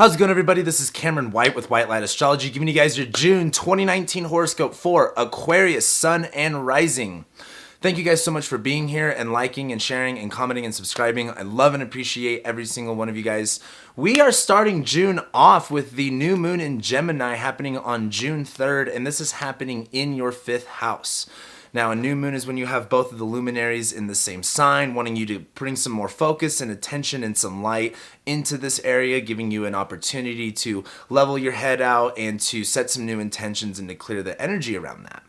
How's it going, everybody? This is Cameron White with White Light Astrology, giving you guys your June 2019 horoscope for Aquarius, Sun, and Rising. Thank you guys so much for being here and liking and sharing and commenting and subscribing. I love and appreciate every single one of you guys. We are starting June off with the new moon in Gemini happening on June 3rd, and this is happening in your 5th house. Now, a new moon is when you have both of the luminaries in the same sign, wanting you to bring some more focus and attention and some light into this area, giving you an opportunity to level your head out and to set some new intentions and to clear the energy around that.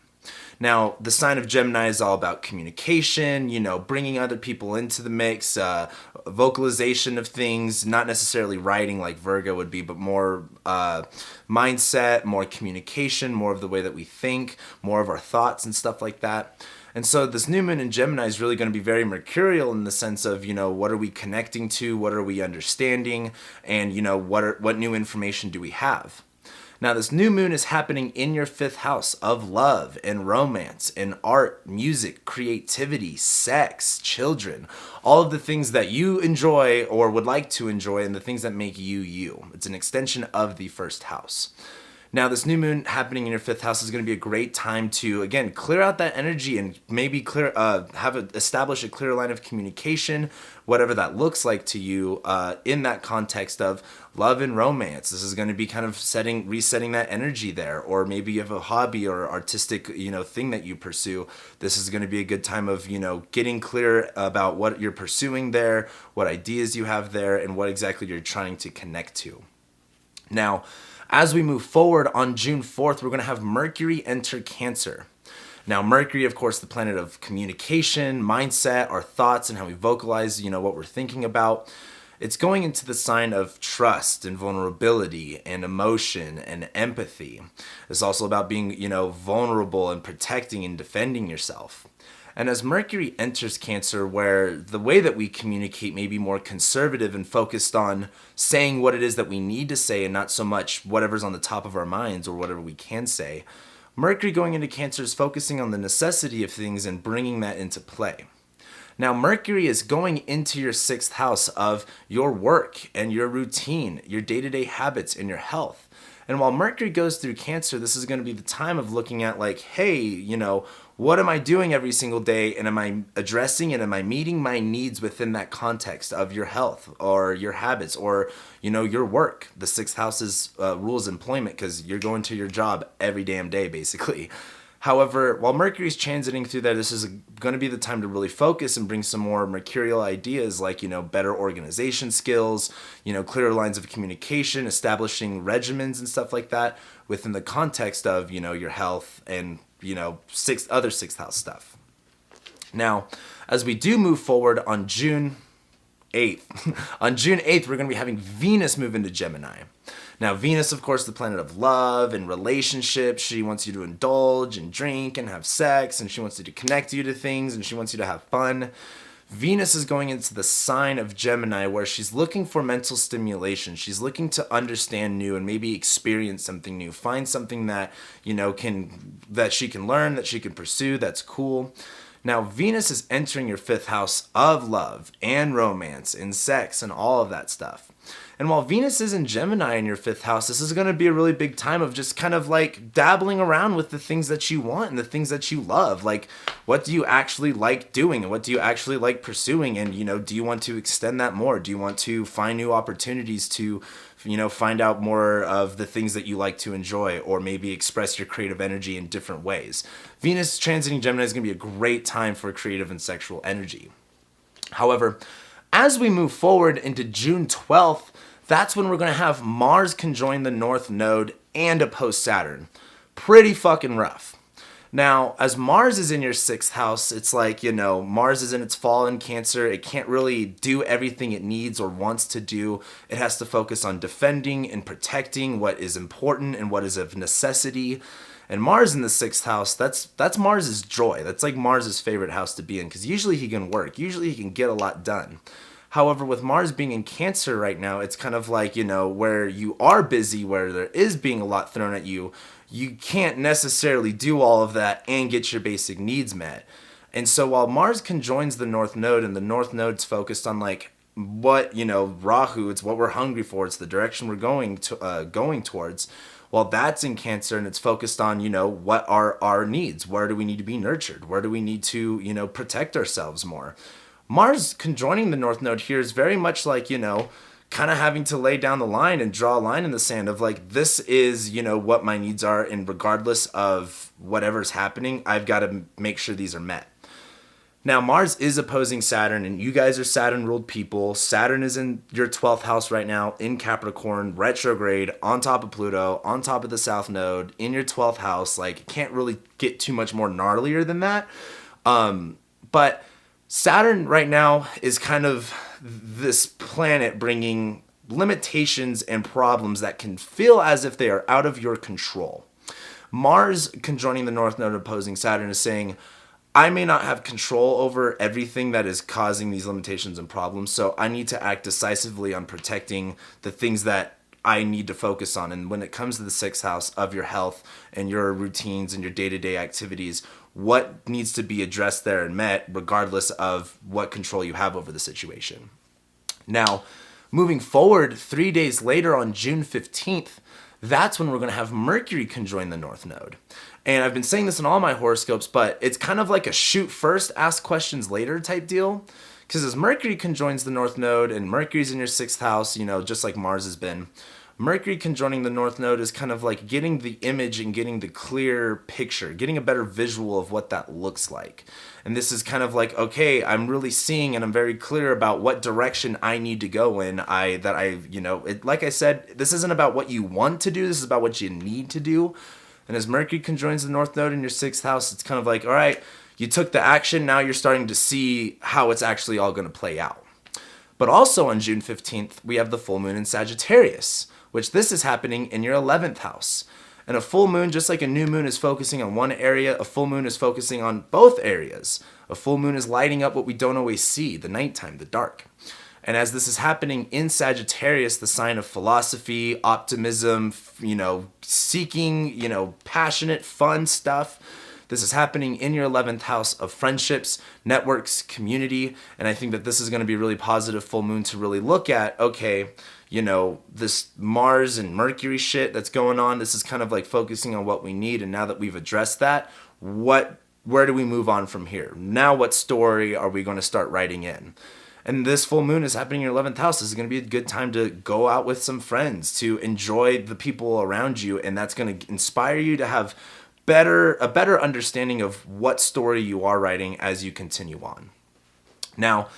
Now, the sign of Gemini is all about communication, bringing other people into the mix, vocalization of things, not necessarily writing like Virgo would be, but more mindset, more communication, more of the way that we think, more of our thoughts and stuff like that. And so this new moon in Gemini is really going to be very mercurial in the sense of, what are we connecting to, what are we understanding, and, what new information do we have? Now, this new moon is happening in your 5th house of love and romance and art, music, creativity, sex, children, all of the things that you enjoy or would like to enjoy and the things that make you you. It's an extension of the 1st house. Now, this new moon happening in your 5th house is going to be a great time to, again, clear out that energy and maybe establish a clear line of communication, whatever that looks like to you in that context of love and romance. This is going to be kind of resetting that energy there. Or maybe you have a hobby or artistic, thing that you pursue. This is going to be a good time of, getting clear about what you're pursuing there, what ideas you have there, and what exactly you're trying to connect to. Now, as we move forward on June 4th, we're going to have Mercury enter Cancer. Now, Mercury, of course, the planet of communication, mindset, our thoughts, and how we vocalize, what we're thinking about. It's going into the sign of trust and vulnerability and emotion and empathy. It's also about being, vulnerable and protecting and defending yourself. And as Mercury enters Cancer, where the way that we communicate may be more conservative and focused on saying what it is that we need to say and not so much whatever's on the top of our minds or whatever we can say, Mercury going into Cancer is focusing on the necessity of things and bringing that into play. Now, Mercury is going into your 6th house of your work and your routine, your day-to-day habits and your health. And while Mercury goes through Cancer, this is going to be the time of looking at hey, what am I doing every single day? And am I addressing and am I meeting my needs within that context of your health or your habits or, your work? The 6th house rules employment because you're going to your job every damn day, basically. However, while Mercury's transiting through there, this is going to be the time to really focus and bring some more mercurial ideas like, better organization skills, clearer lines of communication, establishing regimens and stuff like that within the context of, your health and, other 6th house stuff. Now, as we do move forward on June 8th, we're going to be having Venus move into Gemini. Now, Venus, of course, the planet of love and relationships. She wants you to indulge and drink and have sex, and she wants you to connect you to things, and she wants you to have fun. Venus is going into the sign of Gemini where she's looking for mental stimulation. She's looking to understand new and maybe experience something new, find something that, that she can learn, that she can pursue, that's cool. Now, Venus is entering your 5th house of love and romance and sex and all of that stuff. And while Venus is in Gemini in your 5th house, this is going to be a really big time of just kind of dabbling around with the things that you want and the things that you love. Like, what do you actually like doing and what do you actually like pursuing? And, do you want to extend that more? Do you want to find new opportunities to, find out more of the things that you like to enjoy or maybe express your creative energy in different ways? Venus transiting Gemini is going to be a great time for creative and sexual energy. However, as we move forward into June 12th, that's when we're going to have Mars conjoin the North Node and oppose Saturn. Pretty fucking rough. Now, as Mars is in your 6th house, it's Mars is in its fall in Cancer. It can't really do everything it needs or wants to do. It has to focus on defending and protecting what is important and what is of necessity. And Mars in the 6th house, that's Mars's joy. That's like Mars's favorite house to be in because usually he can work. Usually he can get a lot done. However, with Mars being in Cancer right now, it's kind of where you are busy, where there is being a lot thrown at you, you can't necessarily do all of that and get your basic needs met. And so while Mars conjoins the North Node and the North Node's focused on what, Rahu, it's what we're hungry for. It's the direction we're going towards. Well, that's in Cancer, and it's focused on, what are our needs? Where do we need to be nurtured? Where do we need to, protect ourselves more? Mars conjoining the North Node here is very much like, kind of having to lay down the line and draw a line in the sand of like, this is, what my needs are. And regardless of whatever's happening, I've got to make sure these are met. Now, Mars is opposing Saturn, and you guys are Saturn-ruled people. Saturn is in your 12th house right now, in Capricorn, retrograde, on top of Pluto, on top of the South Node, in your 12th house. Like, it can't really get too much more gnarlier than that. But Saturn right now is kind of this planet bringing limitations and problems that can feel as if they are out of your control. Mars conjoining the North Node opposing Saturn is saying, I may not have control over everything that is causing these limitations and problems, so I need to act decisively on protecting the things that I need to focus on. And when it comes to the 6th house of your health and your routines and your day-to-day activities, what needs to be addressed there and met regardless of what control you have over the situation. Now, moving forward 3 days later on June 15th, that's when we're going to have Mercury conjoin the North Node. And I've been saying this in all my horoscopes, but it's kind of like a shoot first, ask questions later type deal. Because as Mercury conjoins the North Node, and Mercury's in your 6th house, just like Mars has been, Mercury conjoining the North Node is kind of like getting the image and getting the clear picture, getting a better visual of what that looks like. And this is kind of like, okay, I'm really seeing and I'm very clear about what direction I need to go in. Like I said, this isn't about what you want to do, this is about what you need to do. And as Mercury conjoins the North Node in your 6th house, it's kind of like, all right, you took the action, now you're starting to see how it's actually all going to play out. But also on June 15th, we have the full moon in Sagittarius, which this is happening in your 11th house. And a full moon, just like a new moon is focusing on one area, a full moon is focusing on both areas. A full moon is lighting up what we don't always see, the nighttime, the dark. And as this is happening in Sagittarius, the sign of philosophy, optimism, seeking, passionate, fun stuff, this is happening in your 11th house of friendships, networks, community. And I think that this is going to be a really positive full moon to really look at, okay, this Mars and Mercury shit that's going on, this is kind of like focusing on what we need. And now that we've addressed that, where do we move on from here? Now what story are we going to start writing in? And this full moon is happening in your 11th house. This is going to be a good time to go out with some friends, to enjoy the people around you. And that's going to inspire you to have a better understanding of what story you are writing as you continue on. Now,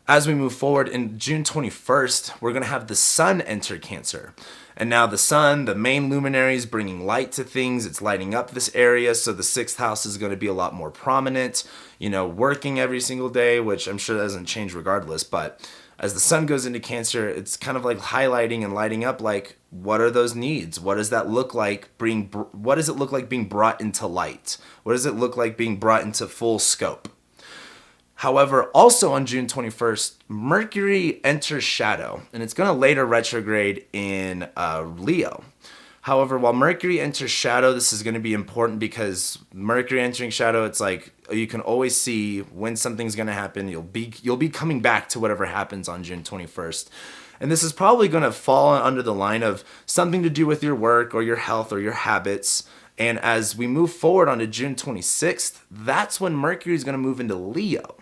as we move forward in June 21st, we're going to have the sun enter Cancer. And now the sun, the main luminary, is bringing light to things. It's lighting up this area. So the 6th house is going to be a lot more prominent, working every single day, which I'm sure doesn't change regardless. But as the sun goes into Cancer, it's kind of like highlighting and lighting up like, what are those needs? What does that look like? What does it look like being brought into light? What does it look like being brought into full scope? However, also on June 21st, Mercury enters shadow, and it's going to later retrograde in Leo. However, while Mercury enters shadow, this is going to be important because Mercury entering shadow, it's like you can always see when something's going to happen. You'll be coming back to whatever happens on June 21st. And this is probably going to fall under the line of something to do with your work or your health or your habits. And as we move forward onto June 26th, that's when Mercury is going to move into Leo.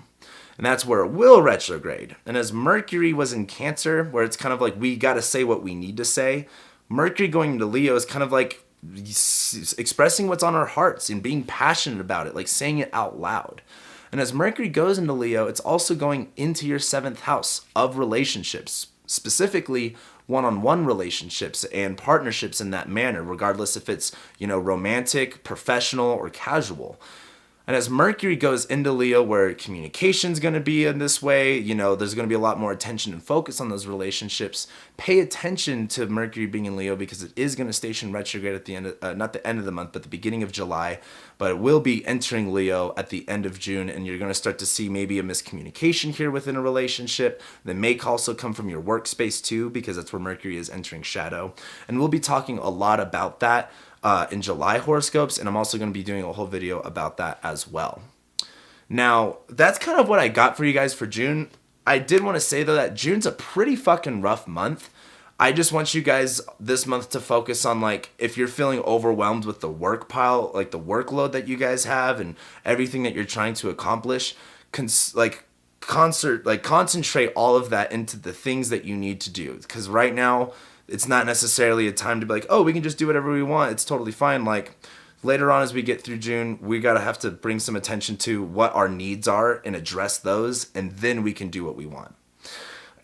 And that's where it will retrograde. And as Mercury was in Cancer, where it's kind of like we got to say what we need to say, Mercury going into Leo is kind of like expressing what's on our hearts and being passionate about it, like saying it out loud. And as Mercury goes into Leo, it's also going into your 7th house of relationships, specifically one-on-one relationships and partnerships in that manner, regardless if it's, romantic, professional, or casual. And as Mercury goes into Leo, where communication's going to be in this way, there's going to be a lot more attention and focus on those relationships. Pay attention to Mercury being in Leo because it is going to station retrograde at the end of, not the end of the month, but the beginning of July. But it will be entering Leo at the end of June, and you're going to start to see maybe a miscommunication here within a relationship. That may also come from your workspace too, because that's where Mercury is entering shadow. And we'll be talking a lot about that in July horoscopes, and I'm also going to be doing a whole video about that as well. Now, that's kind of what I got for you guys for June. I did want to say though that June's a pretty fucking rough month. I just want you guys this month to focus on, like, if you're feeling overwhelmed with the work pile, like the workload that you guys have and everything that you're trying to accomplish, concentrate all of that into the things that you need to do. Because right now, it's not necessarily a time to be like, oh, we can just do whatever we want. It's totally fine. Like, later on as we get through June, we gotta have to bring some attention to what our needs are and address those, and then we can do what we want.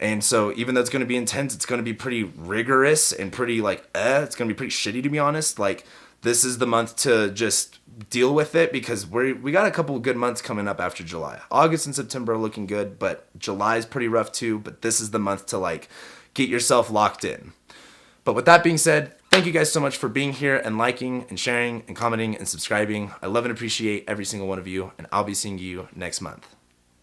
And so even though it's going to be intense, it's going to be pretty rigorous and pretty it's going to be pretty shitty, to be honest. Like, this is the month to just deal with it, because we got a couple of good months coming up after July. August and September are looking good, but July is pretty rough too. But this is the month to, like, get yourself locked in. But with that being said, thank you guys so much for being here and liking and sharing and commenting and subscribing. I love and appreciate every single one of you, and I'll be seeing you next month.